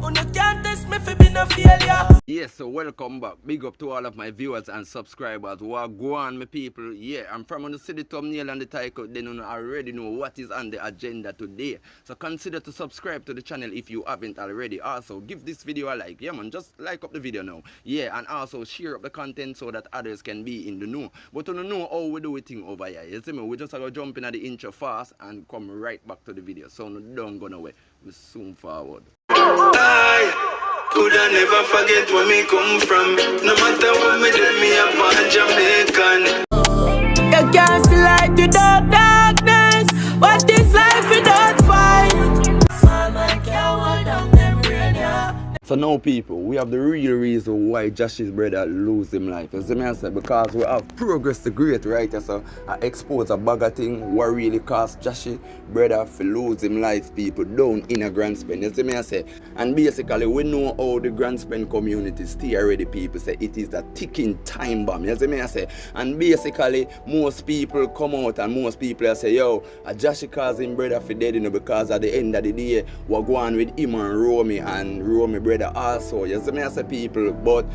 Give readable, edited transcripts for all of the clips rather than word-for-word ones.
On you can't test me for be no failure. Yes, so welcome back. Big up to all of my viewers and subscribers. What go on, my people? Yeah, I'm from on the city thumbnail and the title. Then you already know what is on the agenda today. So consider to subscribe to the channel if you haven't already. Also, give this video a like. Yeah, man, just like up the video now. Yeah, and also share up the content so that others can be in the know. But you know how we do it thing over here. You see me? We just go jump in at the intro fast and come right back to the video. So no, don't go nowhere. We soon forward. Could I never forget where me come from? No matter what me do, me a born Jamaican. You can't see light without darkness. What is life without fight? Sun I can't hold down them rain, yeah. So now people, we have the real reason why Jahshii's brother lose him life. As I said, because we have progress the great, right? So I expose a bag of thing what really cost Jahshii brother for lose him life, people down in a Grand Spain. As I say, and basically we know how the Grand Spain community stay already, people say it is a ticking time bomb. As I say, and basically most people come out and most people say, yo, Jahshii cause him brother for dead, you know, because at the end of the day, we're going with him and Romy brother also, you see me I say, people, but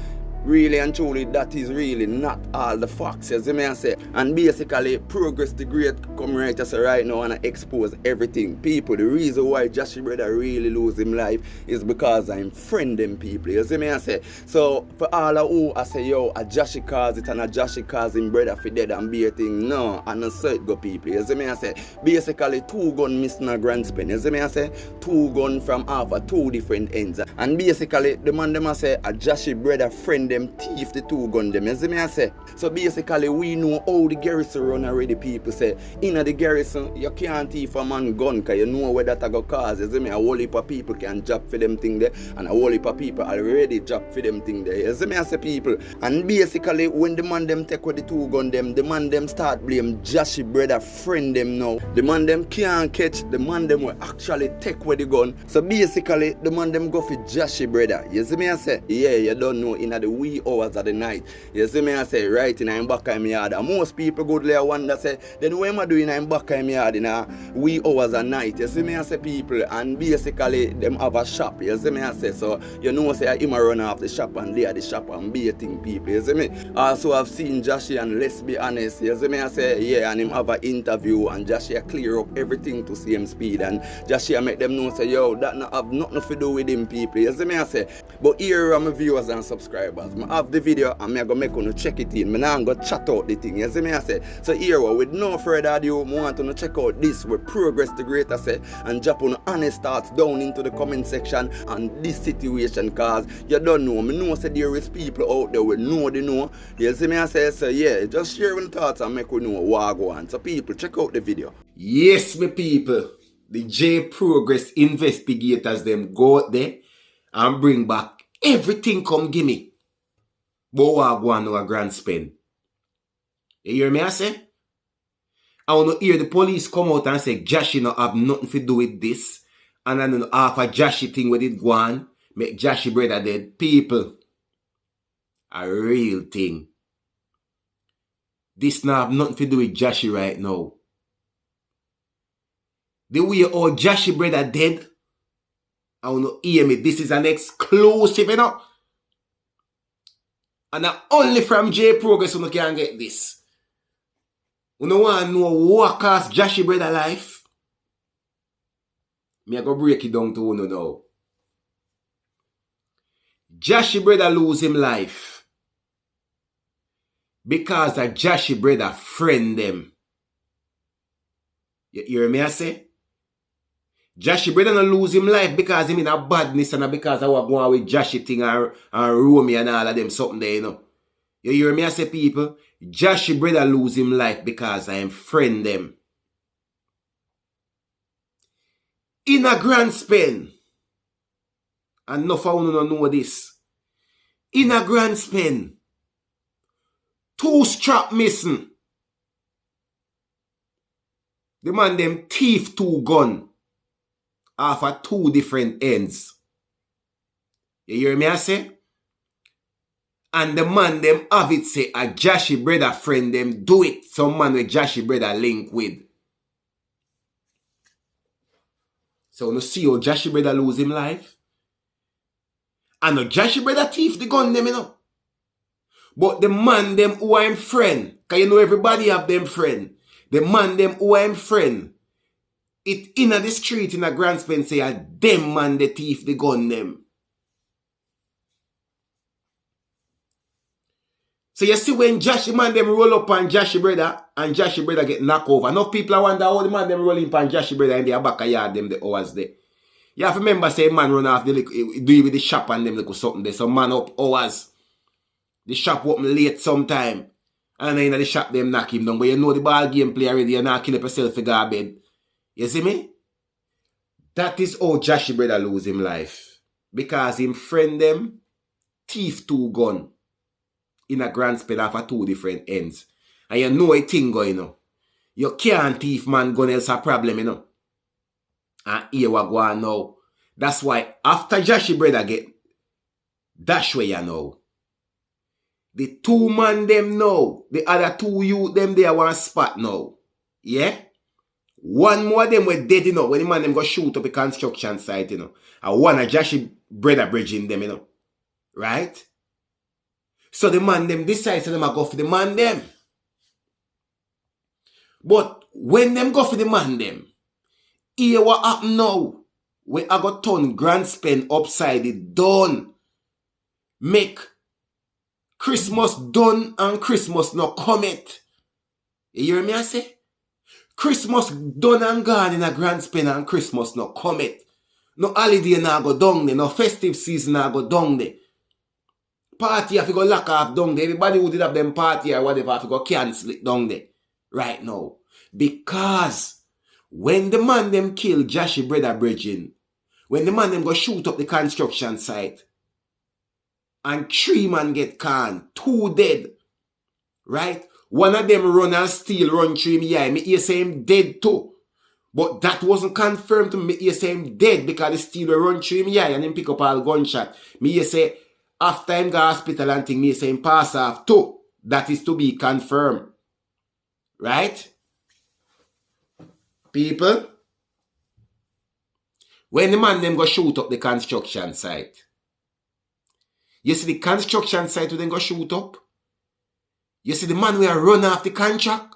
really and truly that is really not all the facts, you see me I say. And basically progress the great come right as right now and I expose everything, people. The reason why Jahshii brother really lose him life is because I'm friend them, people, you see me I say. So for all of who I say, yo, a Jahshii cause it and a Jahshii cause him brother for dead and be a thing, no, and no so it go, people, you see me I say. Basically 2 gun missing a Grand Spain, you see me I say. 2 gun from half of 2 different ends, and basically the man them I say a Jahshii brother friend them thief the 2 gun them, you see me I say. So basically we know how the garrison run already, people say. In the garrison you can't thief a man gun because you know where that go cause, you see me. A whole heap of people can job for them thing there and a whole heap of people already job for them thing there, you see me I say, people. And basically when the man them take with the 2 gun them, the man them start blame Jahshii brother friend them now. The man them can't catch, the man them will actually take with the gun. So basically the man them go for Jahshii brother, you see me I say. Yeah, you don't know in the wee hours of the night, you see me I say, right in I'm back in my yard. And most people go there wonder say, then what am I doing in back in my yard in a wee hours of night, you see me I say, people. And basically them have a shop, you see me I say. So you know say him a run off the shop and they at the shop and be a thing, people, you see me. Also I've seen Jahshii, and let's be honest, you see me I say, yeah, and him have an interview and Jahshii clear up everything to same speed, and Jahshii make them know say, yo, that not have nothing to do with him, people, you see me I say. But here are my viewers and subscribers, I have the video and I'm going to make you check it in. I'm going to chat out the thing, you see me I say. So here, with no further ado, I want to check out this where progress the great I say, and drop on honest thoughts down into the comment section on this situation, cause you don't know, me know say there is people out there will know they know, you see me I say. So yeah, just share your thoughts and make you know what go on. So people, check out the video. Yes, my people, the J Progress investigators them go out there and bring back everything come gimme. But what go on to a Grand Spain? You hear me I say? I want to hear the police come out and say Jahshii not have nothing to do with this. And then half a Jahshii thing with it go on, make Jahshii brother dead. People, a real thing. This not have nothing to do with Jahshii right now. The way all Jahshii brother dead, I want to hear me. This is an exclusive, you know. And not only from J Progress you can get this. You don't want to know what cost Jahshii brother life? Me I go break it down to you now. Jahshii brother lose him life because a Jahshii brother friend them. You hear me I say? Jahshii brother not lose him life because him in a badness and because I was going with Jahshii thing and Romy and all of them something there, you know. You hear me I say, people? Jahshii brother lose him life because I am friend them. In a Grand Spain, and no for you don't know this, in a Grand Spain, 2 strap missing. The man them thief 2 gun off of 2 different ends. You hear me I say? And the man them have it say a Jahshii brother friend them do it. Some man with Jahshii brother link with. So you see how Jahshii brother lose him life? And no Jahshii brother thief the gun them, you know. But the man them who are him friend, cause you know everybody have them friend. The man them who are him friend, it in the street in a Grand Spen say a them man the thief the gun them. So you see when Jahshii man them roll up on Jahshii brother and Jahshii brother get knocked over. Enough people I wonder how the man them rolling on Jahshii brother in their back of yard them the hours there. You have to remember say man run off the do with the shop and them little something there. So man up hours. The shop open late sometime. And then in the shop them knock him down. But you know the ball game play already. You're not kill up yourself to go to bed. You see me? That is how Jahshii brother lose him life. Because him friend them thief 2 gun in a Grand Spen off of 2 different ends. And you know a thing going on. You can't thief man gun else a problem, you know. And here we go on now. That's why after Jahshii brother get dash way you know. The 2 man them now, the other 2 youth them they are one spot now. Yeah? One more them were dead, you know, when the man them go shoot up a construction site, you know. And one of Jahshii brother bridging them, you know. Right? So the man them decide to them go for the man them. But when them go for the man them, here what happen now? We I got turn Grand Spen upside it done. Make Christmas done and Christmas no comet. You hear me I say? Christmas done and gone in a Grand Spen and Christmas no comet. No holiday na go down there. No festive season na go down there. Party have to go lock off down there. Everybody who did have them party or whatever have to go cancel it down there. Right now. Because when the man them kill Jahshii brother bridging, when the man them go shoot up the construction site, and 3 man get canned, 2 dead, right? One of them run and steal, run 3 me. Me hear say him dead too. But that wasn't confirmed to me. Hear say him dead because the stealer run 3 me and him pick up all gunshot. Me hear say after him go hospital and thing, me hear say him pass off too. That is to be confirmed. Right? People, when the man them go shoot up the construction site, you see the construction site who then go shoot up, you see the man will run off the contract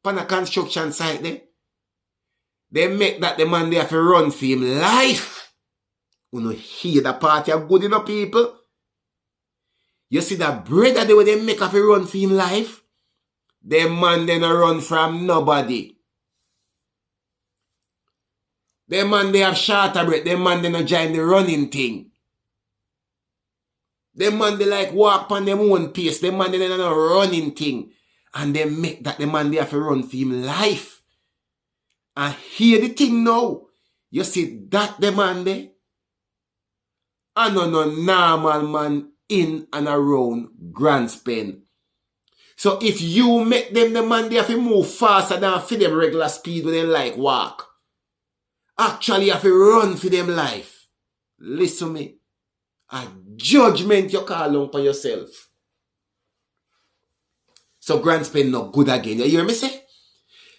on a construction site there, they make that the man they have to run for him life. You know, hear the party of good enough people. You see that brother they will they make have to run for him life, the man then run from nobody. Them man they have shorter breath. Them man they not join the running thing. Them man they like walk on them own pace. Them man they not running thing. And they make that the man they have to run for him life. And hear the thing now. You see that the man there. I know no normal man in and around Grand Spen. So if you make them the man they have to move faster than for them regular speed when they like walk. Actually, you have to run for them life. Listen me. A judgment you call on for yourself. So Grand Spen not good again. You hear me say?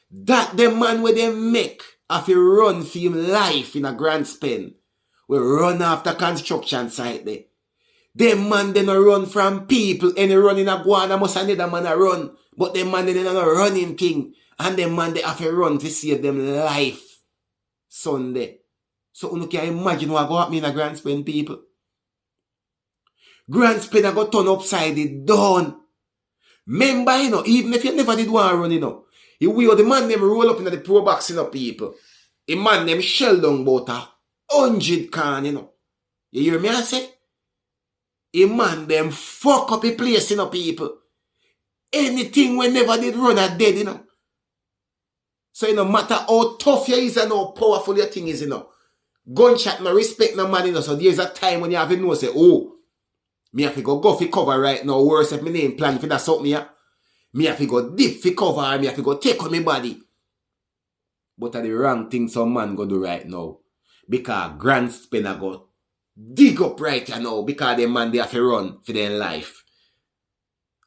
That the man where they make have to run for him life in a Grand Spen. We run after construction site there. Them man they not run from people. Any run in a guana must another man a run. But them man they not running thing. And them man they have to run to save them life. Sunday. So you can imagine what go happen in a Grand Spen, people. Grand Spen I got turn upside it down. Remember, you know, even if you never did want to run, you know, you will the man them roll up in the pro box, you know, people. The man them shell down about 100 can, you know. You hear me I say? The man them fuck up the place, you know, people. Anything we never did run are dead, you know. So, you know, matter how tough you is and how powerful your thing is, you know. Gunshot, no respect no man, you know. So, there's a time when you have to know, say, oh, me have to go for cover right now. Worse if my name plan for that something, yeah. Me have to go deep for cover and me have to go take on my body. But are the wrong thing some man go do right now. Because Grand Spen go dig up right now. Because the man they have to run for their life.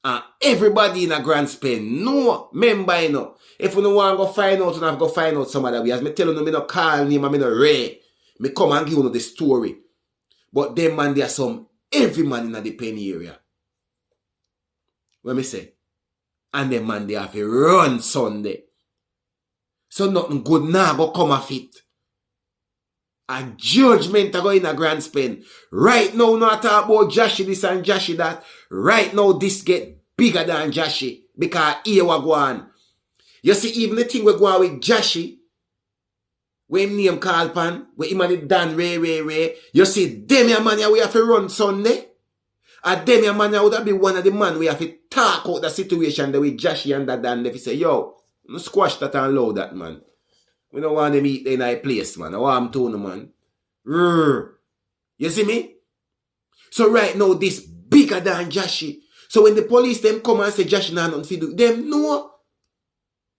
And everybody in a Grand Spen, no member, you know. If you don't want to go find out, you have to go find out some other way. As me tell you, me no call name and me no Ray. Me come and give you the story. But them man, there are some every man in the pen area. What me say? And them man they have to run Sunday. So nothing good now go come off it. A judgment to go in a grand spend. Right now, not talk about Jahshii this and Jahshii that. Right now, this get bigger than Jahshii. Because here we go on. You see, even the thing we go on with Jahshii, when name call pan, when him and it done Ray. You see, them your man we have to run Sunday. And them your man would have been one of the man we have to talk out the situation the way Jahshii and that Dan. If you say, yo, no squash that and load that, man. We don't want them eat in a place, man. I want them to, man. You see me? So right now, this bigger than Jahshii. So when the police them come and say Jahshii nah nothing to do, them know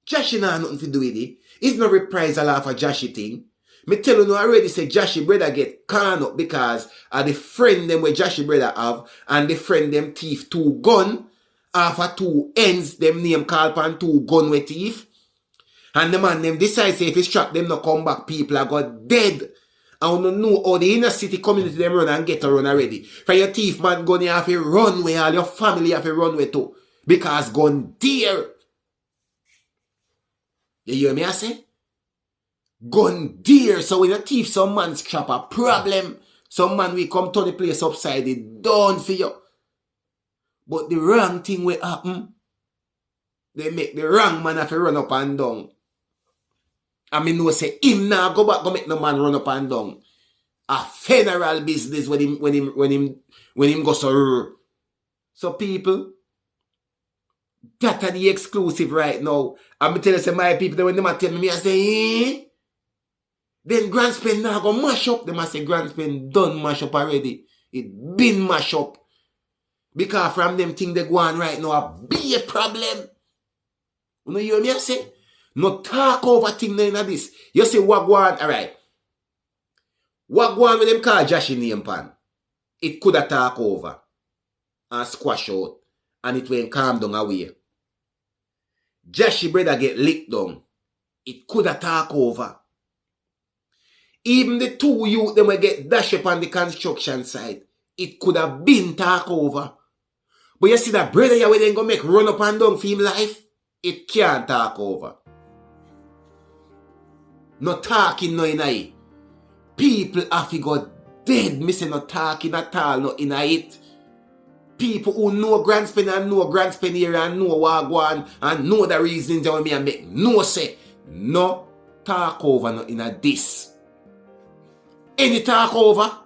Jahshii nah nothing to do with it. It's no reprisal off a Jahshii thing. Me tell you already say Jahshii brother get caught up because of the friend them where Jahshii brother have and the friend them thief 2 gun. After 2 ends, them name call pan 2 gun with thief. And the man them decide say if he strap them not come back, people are got dead. I don't know how the inner city community them run and get a run already. For your thief man gun you have to run where all your family have to run with too. Because gun dear. You hear me I say? Gun dear. So when you thief some man strap a problem, some man will come to the place upside it down for you. But the wrong thing will happen. They make the wrong man have to run up and down. I mean, no say him now go back go make no man run up and down. A funeral business when him go so. So people, that are the exclusive right now. I'm telling you, say my people when them tell me, I say, then Grand Spend now go mash up. Them I say Grand Spend done mash up already. It been mash up. Because from them thing they go on right now, a be a problem. You know hear me I say? No talk over thing in this. You say what go on, alright. What go on with them call Jahshii name pan? It could have talk over and squash out and it went calm down away. Jahshii brother get licked down. It could have talk over. Even the 2 youth them will get dash up on the construction site. It could have been talk over. But you see that brother you then go make run up and down for him life. It can't talk over. No talking no in it. People have to go dead. Me say no talking at all no in it. People who know Grand Spend and know Grand Spend here and know what go on and know the reasons why me and make no say. No talk over no in this. Any talk over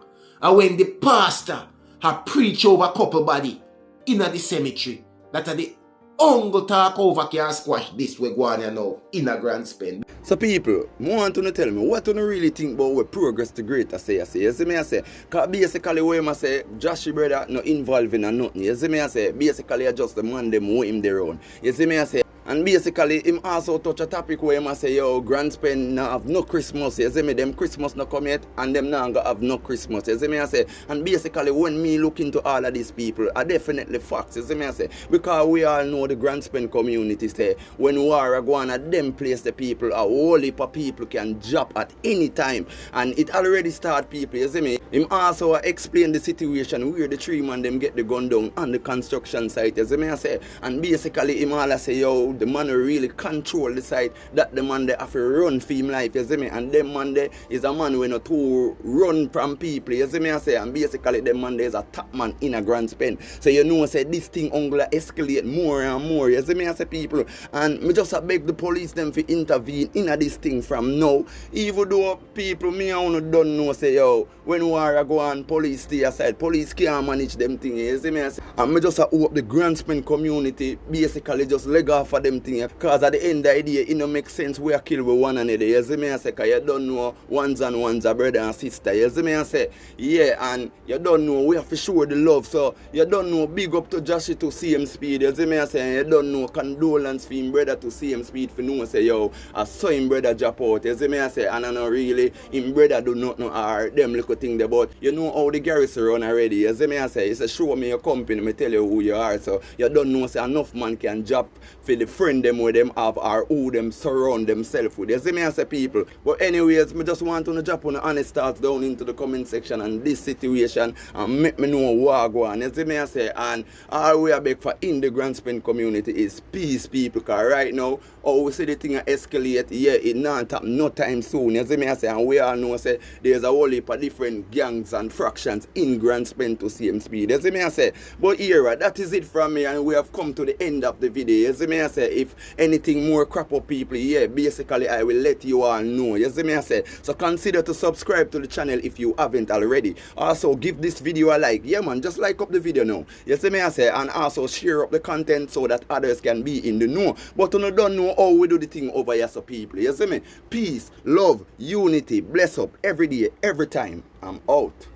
and when the pastor have preach over couple body in the cemetery. That are the uncle talk over can squash this we go on now in a Grand Spend. So people, I want to tell me what do you really think about where progress to great I say. You see me I say, because basically when I say Jahshii brother no involved in nothing. You see me I say, basically I just the man them who him their own. You see me I say, and basically him also touch a topic where him I say, yo, Grand Spend now have no Christmas. You see me, them Christmas not come yet and them now have no Christmas. You see me I say, and basically when me look into all of these people, are definitely facts. You see me I say, because we all know the Grand Spend community say, when war go on at them place the people, a whole heap of people can drop at any time. And it already start people, you see me. Him also explain the situation where the 3 man them get the gun down on the construction site. You see me I say, and basically him all say, yo, the man who really control the site, that the man they have to run for him life, you see me, and them man there is a man who not to run from people, you see me I say, and basically them man there is a top man in a Grand Spend. So you know say this thing only escalate more and more, you see me I say people, and me just beg the police them to intervene in this thing from now, even though people me and don't know say yo, when war go on, police stay aside, police can't manage them thing, you see me I say, and me just hope the Grand Spend community basically just leg off for them thing, because at the end of the day, it don't make sense we are killed with one another. You see me I say, because you don't know ones and ones are brother and sister. You see me I say, yeah, and you don't know we have to show the love. So you don't know big up to Jahshii to same speed. You see me I say, and you don't know condolence for him brother to same speed for no say, yo, I saw him brother drop out. You see me I say, and I know really him brother do not know or them little thing there, but you know how the garrison run already. You see me I say, it's a show me your company, me tell you who you are. So you don't know say enough man can drop for the friend them with them have or who them surround themselves with. You see me I say people. But anyways, me just want to drop on the honest thoughts down into the comment section on this situation and make me know what go on. You see me I say, and all we are beg for in the Grand Spend community is peace, people, because right now we see the thing escalate, yeah, it not happen no time soon. You see me I say, and we all know say there's a whole heap of different gangs and fractions in Grand Spend to same speed. You see me I say, but here, that is it from me, and we have come to the end of the video. You see me I say, if anything more crap up people, yeah, basically I will let you all know. You see me I say, so consider to subscribe to the channel if you haven't already. Also give this video a like. Yeah man, just like up the video now. You see me I say, and also share up the content so that others can be in the know. But you don't know how we do the thing over here, so people. You see me? Peace, love, unity, bless up every day, every time. I'm out.